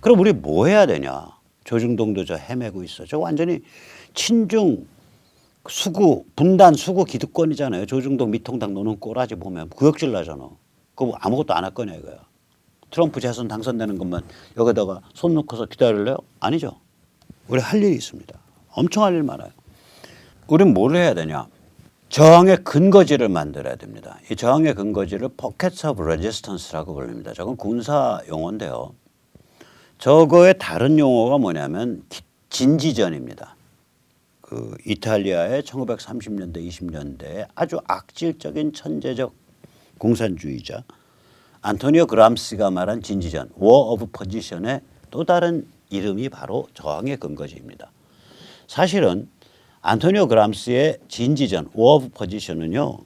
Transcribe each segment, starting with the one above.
그럼 우리 뭐 해야 되냐? 조중동도 저 헤매고 있어. 저 완전히 친중 수구 분단 수구 기득권이잖아요. 조중동 미통당 노는 꼬라지 보면 구역질 나잖아. 그거 아무것도 안 할 거냐 이거야. 트럼프 재선 당선되는 것만 여기다가 손 놓고서 기다릴래요? 아니죠. 우리 할 일이 있습니다. 엄청 할 일 많아요. 우린 뭘 해야 되냐? 저항의 근거지를 만들어야 됩니다. 이 저항의 근거지를 Pockets of Resistance라고 불립니다. 저건 군사 용어인데요. 저거의 다른 용어가 뭐냐면 진지전입니다. 그 이탈리아의 1930년대 20년대에 아주 악질적인 천재적 공산주의자 안토니오 그람시가 말한 진지전 War of Position의 또 다른 이름이 바로 저항의 근거지입니다. 사실은 안토니오 그람시의 진지전 War of Position은요.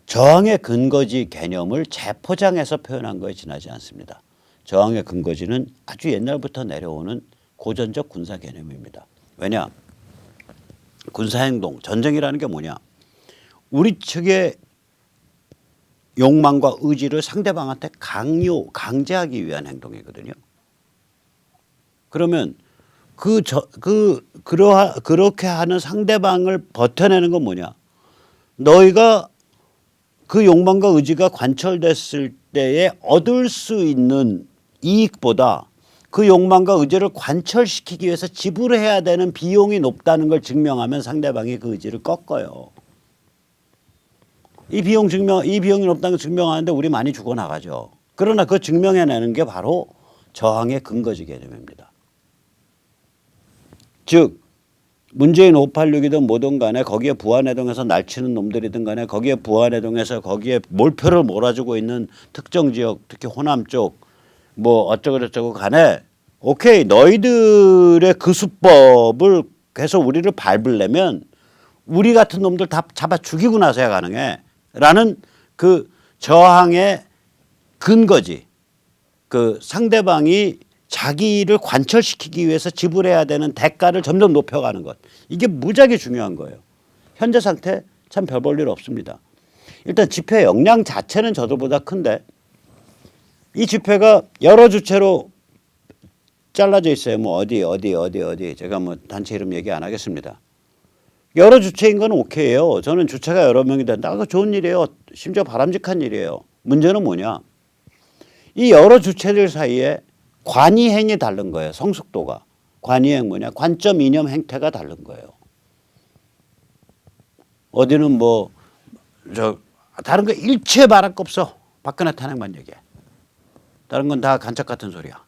저항의 근거지 개념을 재포장해서 표현한 거에 지나지 않습니다. 저항의 근거지는 아주 옛날부터 내려오는 고전적 군사 개념입니다. 왜냐? 군사행동, 전쟁이라는 게 뭐냐? 우리 측의 욕망과 의지를 상대방한테 강제하기 위한 행동이거든요. 그러면 그렇게 하는 상대방을 버텨내는 건 뭐냐? 너희가 그 욕망과 의지가 관철됐을 때에 얻을 수 있는 이익보다 그 욕망과 의지를 관철시키기 위해서 지불해야 되는 비용이 높다는 걸 증명하면 상대방이 그 의지를 꺾어요. 이 비용이 높다는 걸 증명하는데 우리 많이 죽어나가죠. 그러나 그 증명해내는 게 바로 저항의 근거지 개념입니다. 즉 문재인 586이든 뭐든 간에 거기에 부안해동에서 날치는 놈들이든 간에 거기에 부안해동에서 거기에 몰표를 몰아주고 있는 특정 지역 특히 호남 쪽 뭐 어쩌고저쩌고 간에 오케이 너희들의 그 수법을 해서 우리를 밟으려면 우리 같은 놈들 다 잡아 죽이고 나서야 가능해 라는 그 저항의 근거지. 그 상대방이 자기를 관철시키기 위해서 지불해야 되는 대가를 점점 높여가는 것. 이게 무지하게 중요한 거예요. 현재 상태 참 별 볼 일 없습니다. 일단 집회 역량 자체는 저들보다 큰데 이 집회가 여러 주체로 잘라져 있어요. 뭐 어디 제가 뭐 단체 이름 얘기 안 하겠습니다. 여러 주체인 건 오케이예요. 저는 주체가 여러 명이 된다. 그거 좋은 일이에요. 심지어 바람직한 일이에요. 문제는 뭐냐? 이 여러 주체들 사이에 관이행이 다른 거예요. 성숙도가. 관이행 뭐냐? 관점, 이념, 행태가 다른 거예요. 어디는 다른 거 일체 말할 거 없어. 박근혜 탄핵만 얘기해. 다른 건 다 간첩 같은 소리야.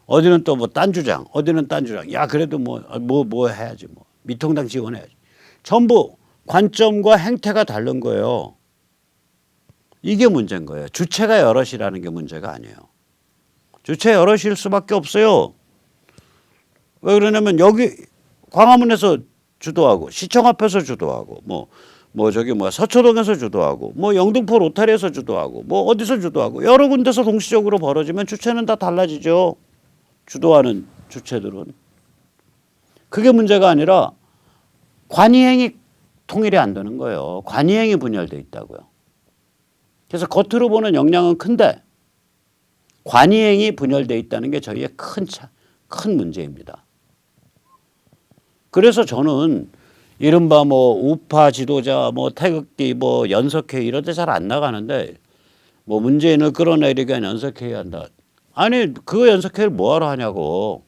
어디는 또 딴 주장, 어디는 딴 주장. 야 그래도 뭐 해야지 뭐. 미통당 지원해야지. 전부 관점과 행태가 다른 거예요. 이게 문제인 거예요. 주체가 여럿이라는 게 문제가 아니에요. 주체 여럿일 수밖에 없어요. 왜 그러냐면 여기 광화문에서 주도하고 시청 앞에서 주도하고 서초동에서 주도하고 영등포 로타리에서 주도하고 어디서 주도하고 여러 군데서 동시적으로 벌어지면 주체는 다 달라지죠. 주도하는 주체들은. 그게 문제가 아니라 관이행이 통일이 안 되는 거예요. 관이행이 분열돼 있다고요. 그래서 겉으로 보는 역량은 큰데 관이행이 분열돼 있다는 게 저희의 큰 문제입니다. 그래서 저는 이른바 우파 지도자 태극기 연석회의 이런 데 잘 안 나가는데 문재인을 끌어내리기 위한 연석회의 한다. 아니 그 연석회의를 뭐하러 하냐고.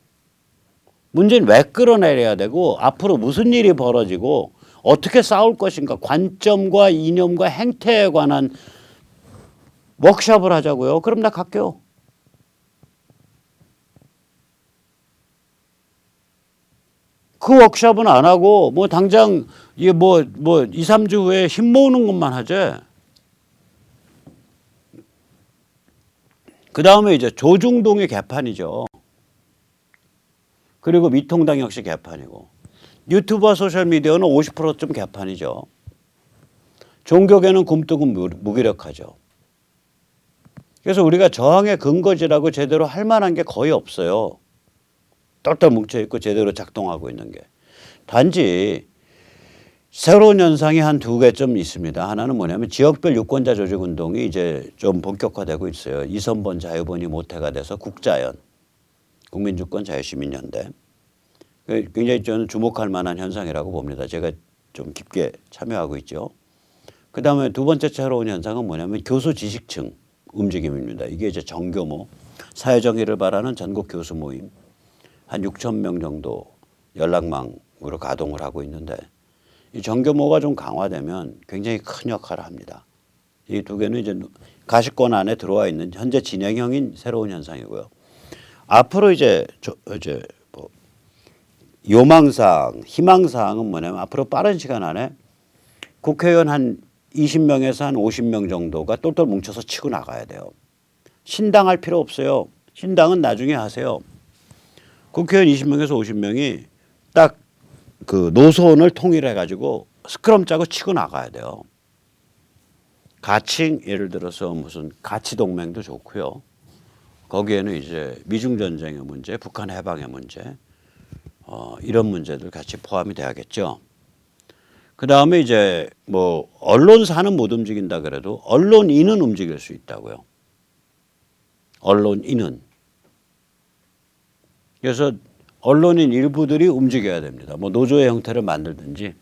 문재인 왜 끌어내려야 되고 앞으로 무슨 일이 벌어지고 어떻게 싸울 것인가 관점과 이념과 행태에 관한 워크숍을 하자고요. 그럼 나 갈게요. 그 워크숍은 안 하고 당장 2, 3주 후에 힘 모으는 것만 하지. 그 다음에 이제 조중동이 개판이죠. 그리고 미통당 역시 개판이고 유튜브와 소셜미디어는 50%쯤 개판이죠. 종교계는 굼뜨고 무기력하죠. 그래서 우리가 저항의 근거지라고 제대로 할 만한 게 거의 없어요. 똘똘 뭉쳐있고 제대로 작동하고 있는 게. 단지 새로운 현상이 한 두 개쯤 있습니다. 하나는 뭐냐면 지역별 유권자 조직 운동이 이제 좀 본격화되고 있어요. 이선번 자유번이 모태가 돼서 국자연. 국민주권 자유시민연대. 굉장히 저는 주목할 만한 현상이라고 봅니다. 제가 좀 깊게 참여하고 있죠. 그다음에 두 번째 새로운 현상은 뭐냐면 교수 지식층 움직임입니다. 이게 이제 정교모, 사회정의를 바라는 전국 교수 모임 한 6천 명 정도 연락망으로 가동을 하고 있는데 이 정교모가 좀 강화되면 굉장히 큰 역할을 합니다. 이 두 개는 이제 가시권 안에 들어와 있는 현재 진행형인 새로운 현상이고요. 앞으로 이제 뭐 요망사항, 희망사항은 뭐냐면 앞으로 빠른 시간 안에 국회의원 한 20명에서 한 50명 정도가 똘똘 뭉쳐서 치고 나가야 돼요. 신당할 필요 없어요. 신당은 나중에 하세요. 국회의원 20명에서 50명이 딱 그 노선을 통일해 가지고 스크럼 짜고 치고 나가야 돼요. 가칭 예를 들어서 무슨 가치 동맹도 좋고요. 거기에는 이제 미중 전쟁의 문제, 북한 해방의 문제, 이런 문제들 같이 포함이 돼야겠죠. 그 다음에 이제 뭐 언론사는 못 움직인다 그래도 언론인은 움직일 수 있다고요. 언론인은. 그래서 언론인 일부들이 움직여야 됩니다. 뭐 노조의 형태를 만들든지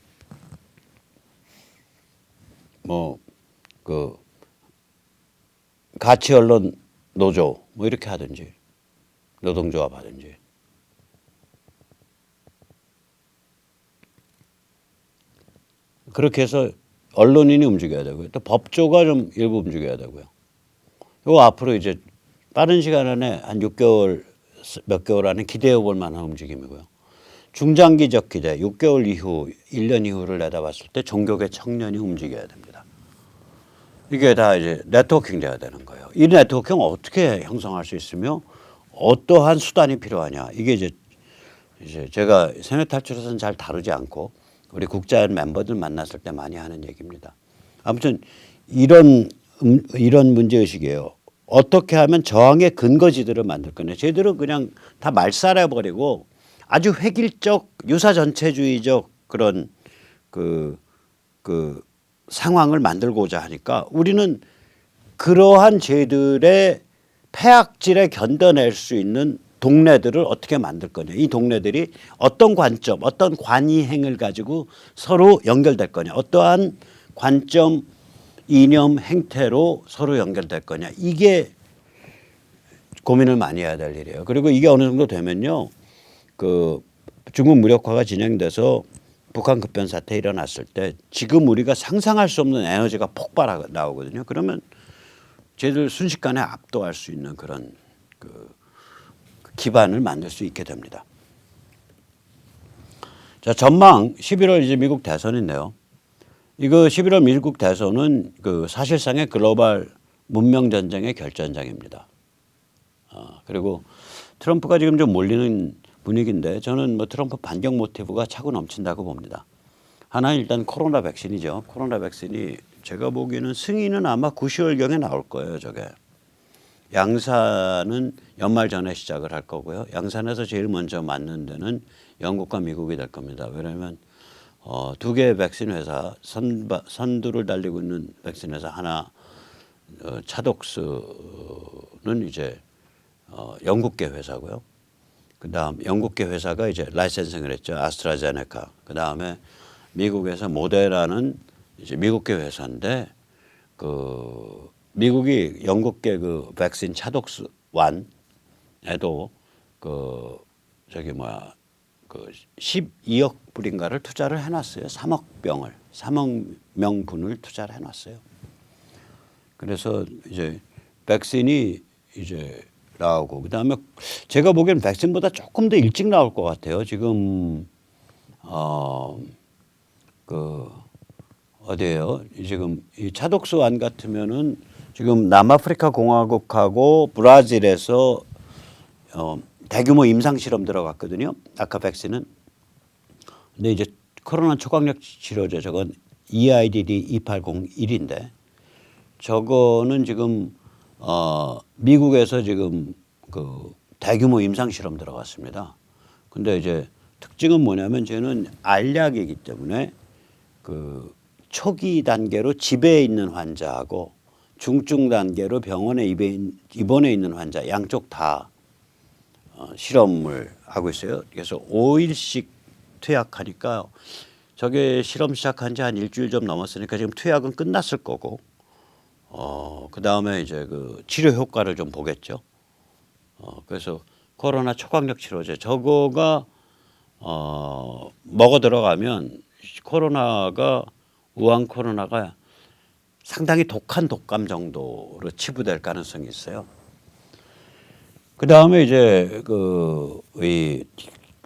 뭐 그 가치 언론 노조 뭐 이렇게 하든지 노동조합 하든지. 그렇게 해서 언론인이 움직여야 되고요. 또 법조가 좀 일부 움직여야 되고요. 이거 앞으로 이제 빠른 시간 안에 한 6개월 몇 개월 안에 기대해 볼 만한 움직임이고요. 중장기적 기대 6개월 이후 1년 이후를 내다봤을 때 종교계 청년이 움직여야 됩니다. 이게 다 이제 네트워킹 돼야 되는 거예요. 이 네트워킹 어떻게 형성할 수 있으며 어떠한 수단이 필요하냐. 이게 이제 제가 세뇌 탈출에서는 잘 다루지 않고 우리 국자연 멤버들 만났을 때 많이 하는 얘기입니다. 아무튼 이런 문제의식이에요. 어떻게 하면 저항의 근거지들을 만들 거냐. 저희들은 그냥 다 말살해버리고 아주 획일적 유사전체주의적 그런 그 상황을 만들고자 하니까 우리는 그러한 죄들의 폐악질에 견뎌낼 수 있는 동네들을 어떻게 만들 거냐. 이 동네들이 어떤 관점, 어떤 관이행을 가지고 서로 연결될 거냐. 어떠한 관점, 이념, 행태로 서로 연결될 거냐. 이게 고민을 많이 해야 될 일이에요. 그리고 이게 어느 정도 되면요. 그 중국 무력화가 진행돼서 북한 급변 사태 일어났을 때 지금 우리가 상상할 수 없는 에너지가 폭발하고 나오거든요. 그러면 저희들 순식간에 압도할 수 있는 그런 그 기반을 만들 수 있게 됩니다. 자, 전망 11월 이제 미국 대선인데요. 이거 11월 미국 대선은 그 사실상의 글로벌 문명 전쟁의 결전장입니다. 그리고 트럼프가 지금 좀 몰리는 분위기인데 저는 뭐 트럼프 반격 모티브가 차고 넘친다고 봅니다. 하나는 일단 코로나 백신이죠. 코로나 백신이 제가 보기에는 승인은 아마 9~10월경에 나올 거예요. 저게. 양산은 연말 전에 시작을 할 거고요. 양산에서 제일 먼저 맞는 데는 영국과 미국이 될 겁니다. 왜냐하면 두 개의 백신 회사 선두를 달리고 있는 백신 회사 하나 차독스는 이제 영국계 회사고요. 그다음 영국계 회사가 이제 라이센싱을 했죠. 아스트라제네카. 그다음에 미국에서 모데라는 이제 미국계 회사인데 그 미국이 영국계 그 백신 차독스 1에도 그 저기 뭐야 그 12억 불인가를 투자를 해놨어요. 3억 명분을 투자를 해놨어요. 그래서 이제 백신이 이제 나오고 그다음에 제가 보기에는 백신보다 조금 더 일찍 나올 것 같아요. 지금 그 어디예요? 지금 이 차독스 완 같으면은 지금 남아프리카 공화국하고 브라질에서 대규모 임상 실험 들어갔거든요. 아까 백신은. 근데 이제 코로나 초강력 치료제 저건 EIDD 2801인데 저거는 지금 미국에서 지금 그 대규모 임상 실험 들어갔습니다. 근데 이제 특징은 뭐냐면 저는 알약이기 때문에 그 초기 단계로 집에 있는 환자하고 중증 단계로 병원에 입원해 있는 환자 양쪽 다 실험을 하고 있어요. 그래서 5일씩 투약하니까 저게 실험 시작한 지 한 일주일 좀 넘었으니까 지금 투약은 끝났을 거고 그 다음에 이제 그 치료 효과를 좀 보겠죠. 그래서 코로나 초강력 치료제 저거가 먹어 들어가면 우한 코로나가 상당히 독한 독감 정도로 치부될 가능성이 있어요. 그 다음에 이제 이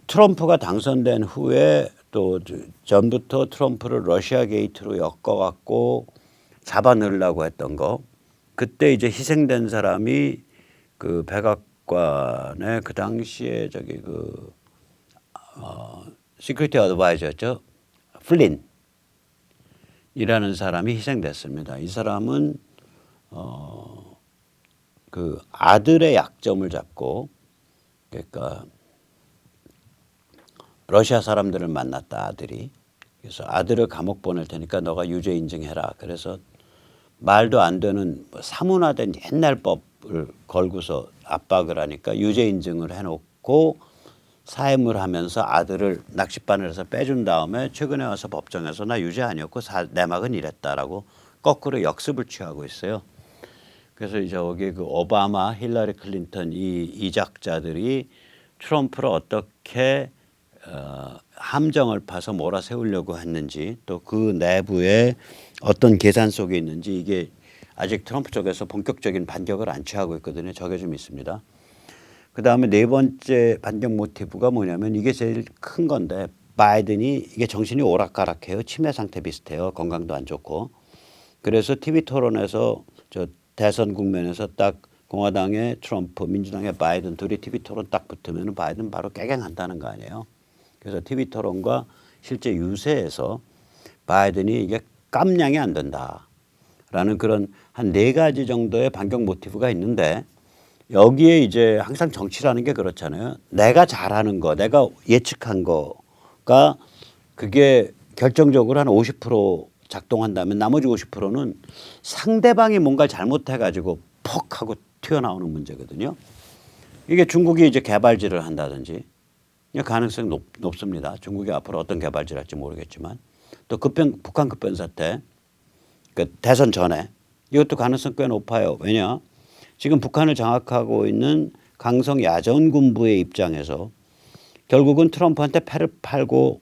트럼프가 당선된 후에 또 전부터 트럼프를 러시아 게이트로 엮어갖고 잡아넣으려고 했던 거. 그때 이제 희생된 사람이 그 백악관의 그 당시에 시큐리티 어드바이저였죠. 플린이라는 사람이 희생됐습니다. 이 사람은 그 아들의 약점을 잡고 그러니까 러시아 사람들을 만났다 아들이. 그래서 아들을 감옥 보낼 테니까 너가 유죄 인증해라. 그래서 말도 안 되는 사문화된 옛날 법을 걸고서 압박을 하니까 유죄 인증을 해놓고 사임을 하면서 아들을 낚싯바늘에서 빼준 다음에 최근에 와서 법정에서 나 유죄 아니었고 내막은 이랬다라고 거꾸로 역습을 취하고 있어요. 그래서 이제 여기 그 오바마, 힐러리 클린턴 이 이작자들이 트럼프를 어떻게 함정을 파서 몰아세우려고 했는지 또 그 내부에 어떤 계산 속에 있는지 이게 아직 트럼프 쪽에서 본격적인 반격을 안 취하고 있거든요. 저게 좀 있습니다. 그다음에 네 번째 반격 모티브가 뭐냐면 이게 제일 큰 건데 바이든이 이게 정신이 오락가락해요. 치매 상태 비슷해요. 건강도 안 좋고. 그래서 TV 토론에서 저 대선 국면에서 딱 공화당의 트럼프, 민주당의 바이든 둘이 TV 토론 딱 붙으면 바이든 바로 깨갱한다는 거 아니에요. 그래서 TV 토론과 실제 유세에서 바이든이 이게 깜냥이 안 된다라는 그런 한 네 가지 정도의 반격 모티브가 있는데 여기에 이제 항상 정치라는 게 그렇잖아요. 내가 잘하는 거, 내가 예측한 거가 그게 결정적으로 한 50% 작동한다면 나머지 50%는 상대방이 뭔가 잘못해가지고 퍽 하고 튀어나오는 문제거든요. 이게 중국이 이제 개발지를 한다든지 가능성이 높습니다. 중국이 앞으로 어떤 개발지를 할지 모르겠지만 또 북한 급변 사태 그 대선 전에 이것도 가능성 꽤 높아요. 왜냐? 지금 북한을 장악하고 있는 강성 야전군부의 입장에서 결국은 트럼프한테 패를 팔고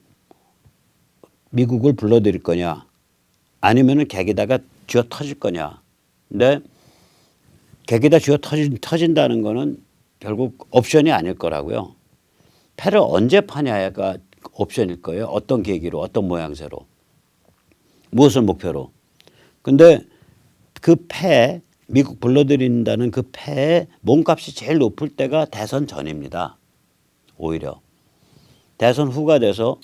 미국을 불러들일 거냐 아니면은 객에다가 쥐어 터질 거냐. 근데 객에다 쥐어 터진다는 거는 결국 옵션이 아닐 거라고요. 패를 언제 파냐가 옵션일 거예요. 어떤 계기로 어떤 모양새로 무엇을 목표로. 근데 그 패 미국 불러들인다는 그 패의 몸값이 제일 높을 때가 대선 전입니다. 오히려. 대선 후가 되면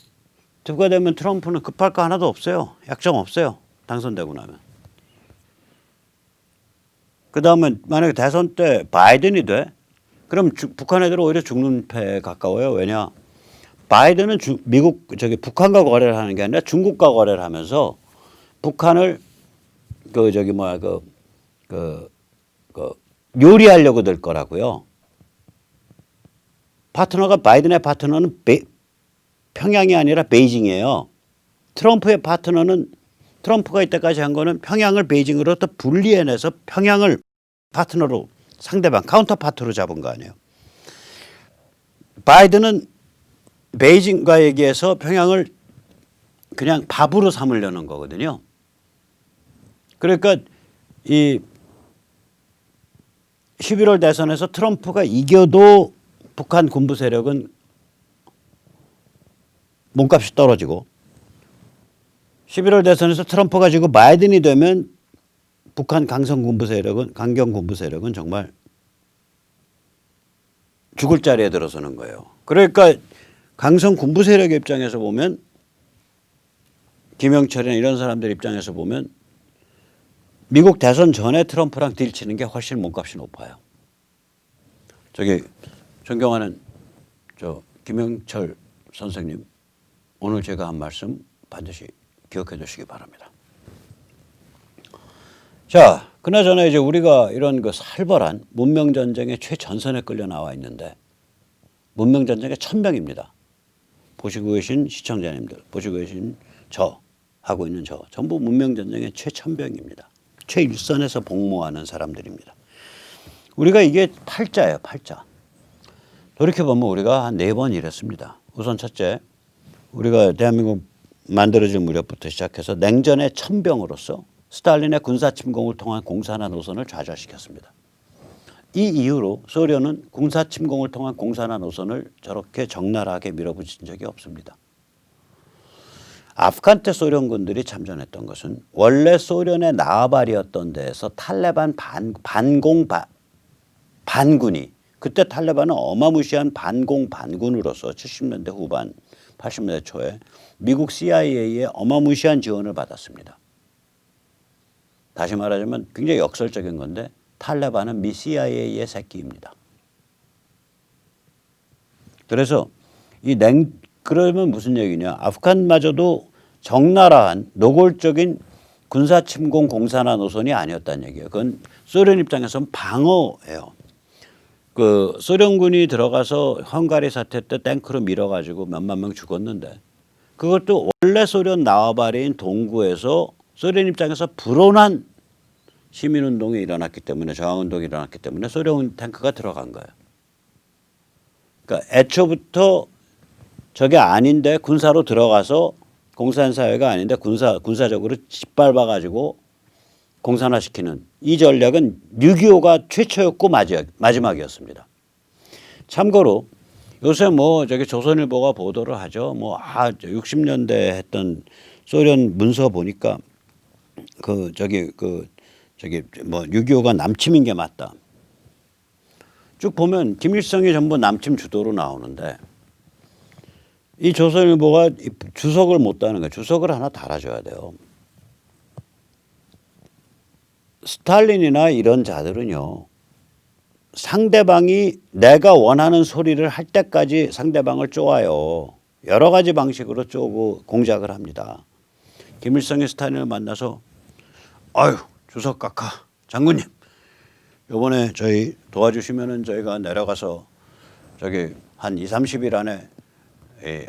트럼프는 급할 거 하나도 없어요. 약점 없어요. 당선되고 나면. 그다음에 만약에 대선 때 바이든이 돼? 그럼 북한 애들은 오히려 죽는 패에 가까워요. 왜냐? 바이든은 북한과 거래를 하는 게 아니라 중국과 거래를 하면서 북한을 요리하려고 될 거라고요. 바이든의 파트너는 평양이 아니라 베이징이에요. 트럼프의 파트너는 트럼프가 이때까지 한 거는 평양을 베이징으로 또 분리해내서 평양을 파트너로 상대방 카운터파트로 잡은 거 아니에요. 바이든은 베이징과 얘기해서 평양을 그냥 밥으로 삼으려는 거거든요. 그러니까 이 11월 대선에서 트럼프가 이겨도 북한 군부 세력은 몸값이 떨어지고 11월 대선에서 트럼프가 지고 바이든이 되면 북한 강경 군부 세력은 정말 죽을 자리에 들어서는 거예요. 그러니까 강성 군부 세력의 입장에서 보면 김영철이나 이런 사람들 입장에서 보면 미국 대선 전에 트럼프랑 딜치는 게 훨씬 몸값이 높아요. 저기 존경하는 김영철 선생님 오늘 제가 한 말씀 반드시 기억해 두시기 바랍니다. 자, 그나저나 이제 우리가 이런 그 살벌한 문명 전쟁의 최전선에 끌려 나와 있는데 문명전쟁의 천병입니다. 보시고 계신 시청자님들, 보시고 계신 저, 하고 있는 저, 전부 문명전쟁의 최천병입니다. 최일선에서 복무하는 사람들입니다. 우리가 이게 팔자예요, 팔자. 돌이켜보면 우리가 한 4번 일했습니다. 우선 첫째, 우리가 대한민국 만들어질 무렵부터 시작해서 냉전의 천병으로서 스탈린의 군사침공을 통한 공산화 노선을 좌절시켰습니다. 이 이후로 소련은 군사침공을 통한 공산화 노선을 저렇게 적나라하게 밀어붙인 적이 없습니다. 아프간 때 소련군들이 참전했던 것은 원래 소련의 나와바리였던 데에서 탈레반 반군이, 그때 탈레반은 어마무시한 반군으로서 70년대 후반 80년대 초에 미국 CIA의 어마무시한 지원을 받았습니다. 다시 말하자면 굉장히 역설적인 건데 탈레반은 미 CIA의 새끼입니다. 그래서 그러면 무슨 얘기냐? 아프간마저도 적나라한 노골적인 군사 침공 공산화 노선이 아니었다는 얘기예요. 그건 소련 입장에서는 방어예요. 그 소련군이 들어가서 헝가리 사태 때 탱크로 밀어가지고 몇만 명 죽었는데 그것도 원래 소련 나와바리인 동구에서 소련 입장에서 불온한 시민운동이 일어났기 때문에 저항운동이 일어났기 때문에 소련 탱크가 들어간 거예요. 그러니까 애초부터 저게 아닌데 군사로 들어가서 공산사회가 아닌데 군사적으로 짓밟아가지고 공산화시키는 이 전략은 6.25가 최초였고 마지막이었습니다. 참고로 요새 저기 조선일보가 보도를 하죠. 60년대 했던 소련 문서 보니까 6.25가 남침인 게 맞다. 쭉 보면 김일성이 전부 남침 주도로 나오는데 이 조선일보가 주석을 못 다는 거예요. 주석을 하나 달아줘야 돼요. 스탈린이나 이런 자들은요. 상대방이 내가 원하는 소리를 할 때까지 상대방을 쪼아요. 여러 가지 방식으로 쪼고 공작을 합니다. 김일성이 스탈린을 만나서 아유 주석 각하 장군님 요번에 저희 도와주시면은 저희가 내려가서 저기 한 20-30일 안에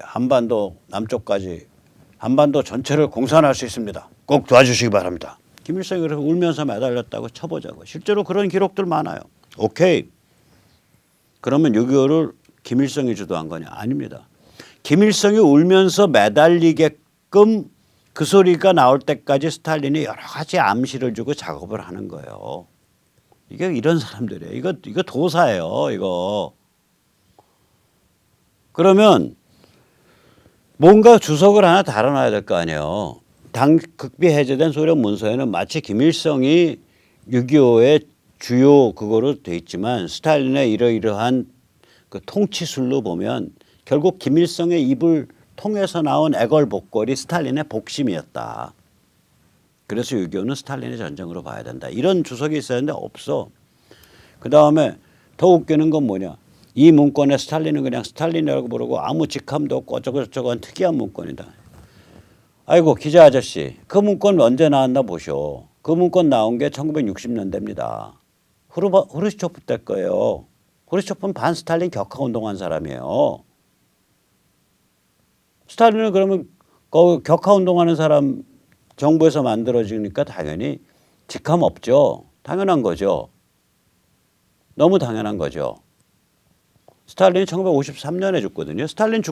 한반도 남쪽까지 한반도 전체를 공산할 수 있습니다. 꼭 도와주시기 바랍니다. 김일성이 그래서 울면서 매달렸다고 쳐보자고. 실제로 그런 기록들 많아요. 오케이. 그러면 6.25를 김일성이 주도한 거냐? 아닙니다. 김일성이 울면서 매달리게끔 그 소리가 나올 때까지 스탈린이 여러 가지 암시를 주고 작업을 하는 거예요. 이게 이런 사람들이에요. 이거 도사예요. 이거. 그러면 뭔가 주석을 하나 달아놔야 될 거 아니에요. 극비 해제된 소련 문서에는 마치 김일성이 6.25의 주요 그거로 돼 있지만 스탈린의 이러이러한 그 통치술로 보면 결국 김일성의 입을 통해서 나온 애걸복걸이 스탈린의 복심이었다. 그래서 6.25는 스탈린의 전쟁으로 봐야 된다. 이런 주석이 있어야 하는데 없어. 그다음에 더 웃기는 건 뭐냐. 이 문건에 스탈린은 그냥 스탈린이라고 부르고 아무 직함도 없고 어쩌고저쩌고 한 특이한 문건이다. 아이고 기자 아저씨 그 문건 언제 나왔나 보쇼. 그 문건 나온 게 1960년대입니다. 후르시초프 때 거예요. 후르시초프는 반스탈린 격하운동한 사람이에요. 스탈린은 그러면 격하운동하는 사람 정부에서 만들어지니까 당연히 직함 없죠. 당연한 거죠. 너무 당연한 거죠. 스탈린이 1953년에 죽거든요. 스탈린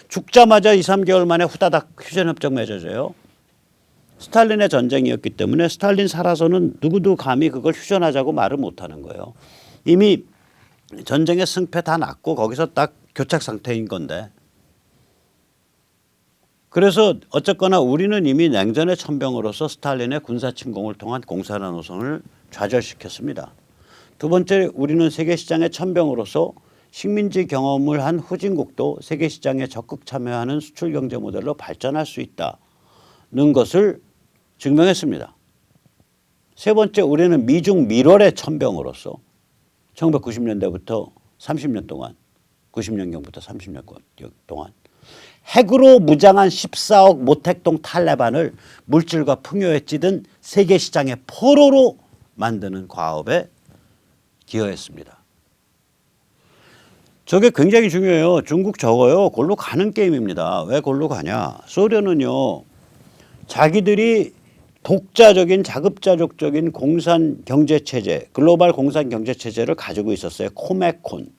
죽자마자 2-3개월 만에 후다닥 휴전협정 맺어져요. 스탈린의 전쟁이었기 때문에 스탈린 살아서는 누구도 감히 그걸 휴전하자고 말을 못하는 거예요. 이미 전쟁의 승패 다 났고 거기서 딱 교착 상태인 건데. 그래서 어쨌거나 우리는 이미 냉전의 천병으로서 스탈린의 군사침공을 통한 공산화 노선을 좌절시켰습니다. 두 번째 우리는 세계시장의 천병으로서 식민지 경험을 한 후진국도 세계시장에 적극 참여하는 수출경제 모델로 발전할 수 있다는 것을 증명했습니다. 세 번째 우리는 미중 밀월의 천병으로서 1990년대부터 30년 동안 90년경부터 30년 동안 핵으로 무장한 14억 모택동 탈레반을 물질과 풍요에 찌든 세계시장의 포로로 만드는 과업에 기여했습니다. 저게 굉장히 중요해요. 중국 저거요. 골로 가는 게임입니다. 왜 골로 가냐? 소련은요. 자기들이 독자적인 자급자족적인 공산 경제 체제, 글로벌 공산 경제 체제를 가지고 있었어요. 코메콘.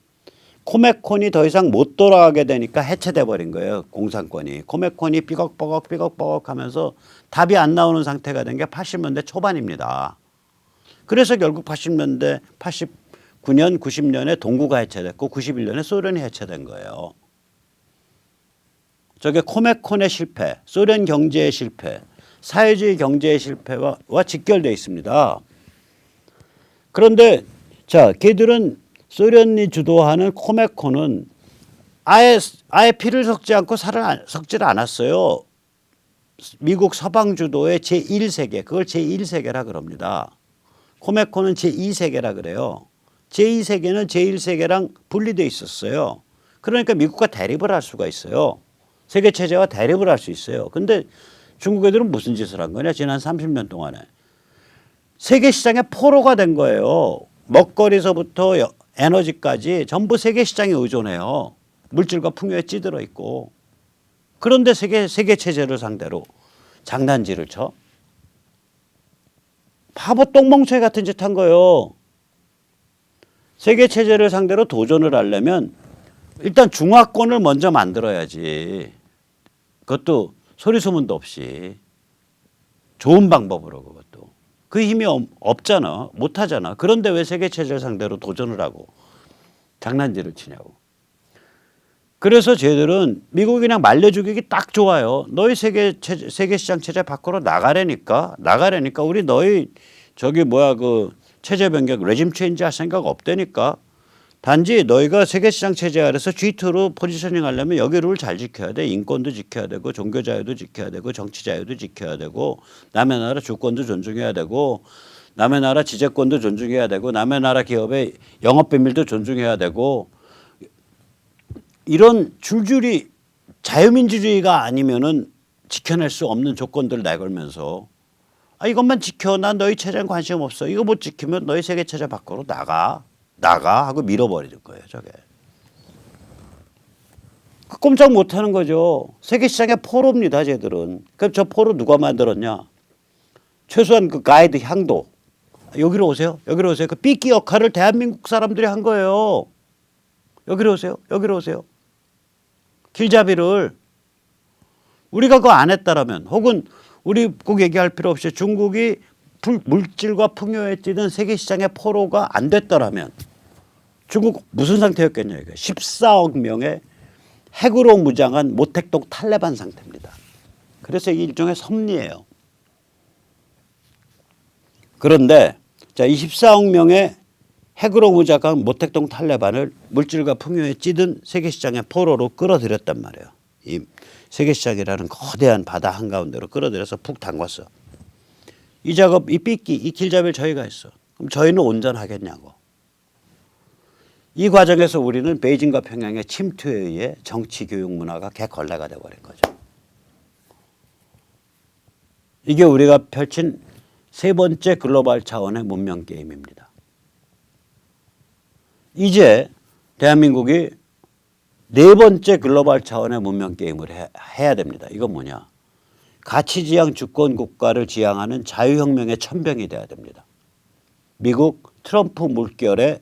코메콘이 더 이상 못 돌아가게 되니까 해체돼 버린 거예요. 공산권이. 코메콘이 삐걱삐걱 하면서 답이 안 나오는 상태가 된 게 80년대 초반입니다. 그래서 결국 80년대 89년 90년에 동구가 해체됐고 91년에 소련이 해체된 거예요. 저게 코메콘의 실패, 소련 경제의 실패, 사회주의 경제의 실패와 직결되어 있습니다. 그런데 자, 걔들은 소련이 주도하는 코메콘은 아예 피를 섞지 않고 살을 섞지를 않았어요. 미국 서방 주도의 제1세계, 그걸 제1세계라 그럽니다. 코메콘은 제2세계라 그래요. 제2세계는 제1세계랑 분리되어 있었어요. 그러니까 미국과 대립을 할 수가 있어요. 세계체제와 대립을 할 수 있어요. 근데 중국 애들은 무슨 짓을 한 거냐? 지난 30년 동안에. 세계시장의 포로가 된 거예요. 먹거리서부터 에너지까지 전부 세계시장에 의존해요. 물질과 풍요에 찌들어 있고. 그런데 세계체제를 상대로 장난질을 쳐? 바보 똥멍청이 같은 짓 한 거예요. 세계체제를 상대로 도전을 하려면 일단 중화권을 먼저 만들어야지. 그것도 소리소문도 없이. 좋은 방법으로 그것도. 그 힘이 없잖아. 못하잖아. 그런데 왜 세계체제를 상대로 도전을 하고 장난질을 치냐고. 그래서 쟤들은 미국이 그냥 말려 죽이기 딱 좋아요. 너희 세계시장 체제 밖으로 나가라니까 우리 너희 저기 그 체제 변경 레짐 체인지 할 생각 없다니까. 단지 너희가 세계시장 체제 아래서 G2로 포지셔닝 하려면 여기 룰 잘 지켜야 돼. 인권도 지켜야 되고 종교 자유도 지켜야 되고 정치 자유도 지켜야 되고 남의 나라 주권도 존중해야 되고 남의 나라 지재권도 존중해야 되고 남의 나라 기업의 영업비밀도 존중해야 되고 이런 줄줄이 자유민주주의가 아니면은 지켜낼 수 없는 조건들을 내걸면서 이것만 지켜. 난 너희 체제엔 관심 없어. 이거 못 지키면 너희 세계 체제 밖으로 나가 하고 밀어버리는 거예요. 저게. 꼼짝 못하는 거죠. 세계시장의 포로입니다. 쟤들은. 그럼 저 포로 누가 만들었냐. 최소한 그 가이드 향도. 여기로 오세요. 여기로 오세요. 그 삐끼 역할을 대한민국 사람들이 한 거예요. 여기로 오세요. 여기로 오세요. 길잡이를. 우리가 그거 안 했다라면 혹은 우리 꼭 얘기할 필요 없이 중국이 물질과 풍요에 찌든 세계시장의 포로가 안 됐더라면 중국 무슨 상태였겠냐. 14억 명의 핵으로 무장한 모택동 탈레반 상태입니다. 그래서 이게 일종의 섭리예요. 그런데 자, 24억 명의 핵으로 무장한 모택동 탈레반을 물질과 풍요에 찌든 세계시장의 포로로 끌어들였단 말이에요. 이 세계시장이라는 거대한 바다 한가운데로 끌어들여서 푹 담궜어. 이 작업, 이 삐끼, 이 길잡이를 저희가 했어. 그럼 저희는 온전하겠냐고. 이 과정에서 우리는 베이징과 평양의 침투에 의해 정치 교육 문화가 개걸레가 되어버린 거죠. 이게 우리가 펼친 세 번째 글로벌 차원의 문명 게임입니다. 이제 대한민국이 네 번째 글로벌 차원의 문명 게임을 해야 됩니다. 이건 뭐냐. 가치지향 주권 국가를 지향하는 자유혁명의 천병이 돼야 됩니다. 미국 트럼프 물결의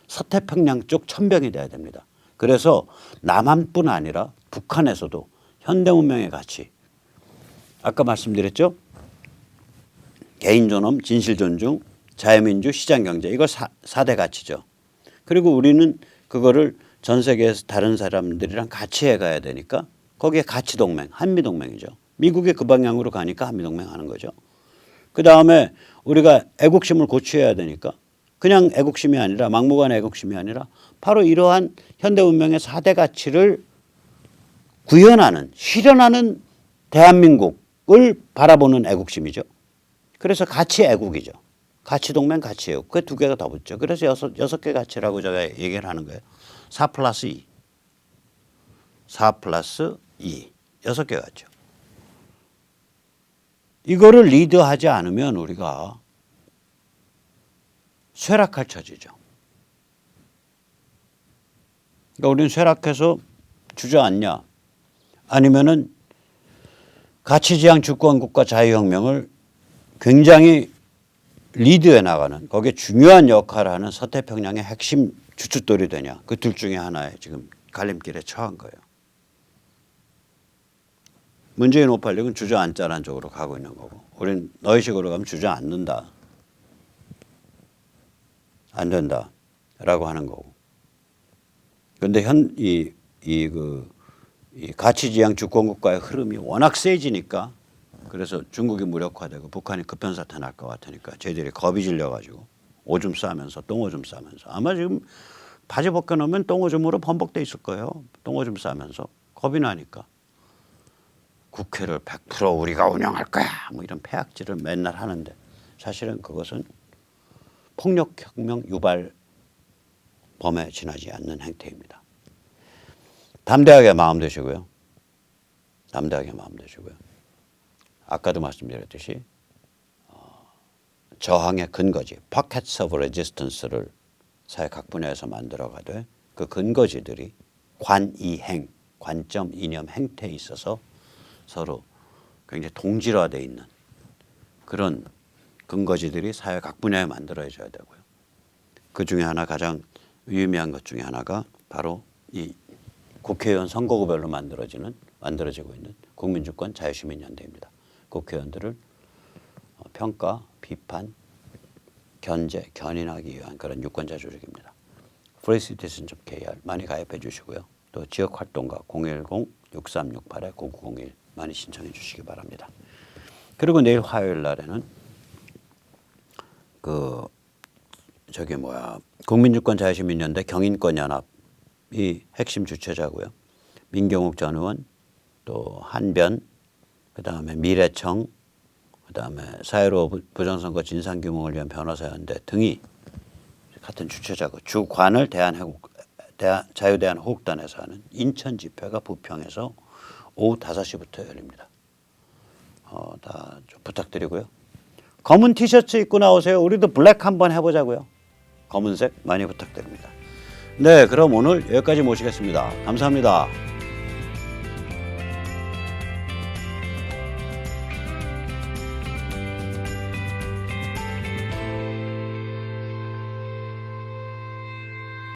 서태평양 쪽 천병이 돼야 됩니다. 그래서 남한뿐 아니라 북한에서도 현대문명의 가치. 아까 말씀드렸죠. 개인존엄, 진실존중, 자유민주, 시장경제. 이거 4대 가치죠. 그리고 우리는 그거를 전 세계에서 다른 사람들이랑 같이 해가야 되니까 거기에 가치동맹, 한미동맹이죠. 미국이 그 방향으로 가니까 한미동맹 하는 거죠. 그다음에 우리가 애국심을 고취해야 되니까 그냥 애국심이 아니라 막무가내 애국심이 아니라 바로 이러한 현대문명의 4대 가치를 구현하는 실현하는 대한민국을 바라보는 애국심이죠. 그래서 가치 애국이죠. 가치 동맹, 가치 애국. 그 두 개가 더 붙죠. 그래서 여섯 개 가치라고 제가 얘기를 하는 거예요. 4 플러스 2. 4 플러스 2. 6개 가치죠. 이거를 리드하지 않으면 우리가 쇠락할 처지죠. 그러니까 우리는 쇠락해서 주저앉냐? 아니면은 가치지향 주권국가 자유혁명을 굉장히 리드해 나가는 거기에 중요한 역할을 하는 서태평양의 핵심 주춧돌이 되냐? 그 둘 중에 하나에 지금 갈림길에 처한 거예요. 문재인 586은 주저앉자라는 쪽으로 가고 있는 거고, 우린 너희 식으로 가면 주저앉는다. 안 된다라고 하는 거고. 그런데 이 가치지향 주권국가의 흐름이 워낙 세지니까, 그래서 중국이 무력화되고 북한이 급변사태 날 것 같으니까 저희들이 겁이 질려가지고 오줌 싸면서 똥오줌 싸면서, 아마 지금 바지 벗겨놓으면 똥오줌으로 범벅돼 있을 거예요. 똥오줌 싸면서 겁이 나니까 국회를 100% 우리가 운영할 거야 뭐 이런 폐악질을 맨날 하는데, 사실은 그것은 폭력혁명 유발 범에 지나지 않는 행태입니다. 담대하게 마음 되시고요. 담대하게 마음 되시고요. 아까도 말씀드렸듯이 저항의 근거지, pockets of resistance를 사회 각 분야에서 만들어가되 그 근거지들이 관이행, 관점, 이념, 행태에 있어서 서로 굉장히 동질화되어 있는 그런 근거지들이 사회 각 분야에 만들어져야 되고요. 그 중에 하나, 가장 유의미한 것 중에 하나가 바로 이 국회의원 선거구별로 만들어지고 있는 국민주권 자유시민연대입니다. 국회의원들을 평가, 비판, 견제, 견인하기 위한 그런 유권자 조직입니다. freecitizen.kr 많이 가입해 주시고요. 또 지역활동가 010-6368-9901 많이 신청해 주시기 바랍니다. 그리고 내일 화요일 날에는 국민주권 자유시민연대 경인권연합이 핵심 주최자고요. 민경욱 전 의원, 또 한변, 그다음에 미래청, 그다음에 사회로 부정선거 진상규명을 위한 변호사연대 등이 같은 주최자고, 주관을 자유대한호국단에서 하는 인천 집회가 부평에서 오후 5시부터 열립니다. 다 좀 부탁드리고요. 검은 티셔츠 입고 나오세요. 우리도 블랙 한번 해보자고요. 검은색 많이 부탁드립니다. 네, 그럼 오늘 여기까지 모시겠습니다. 감사합니다.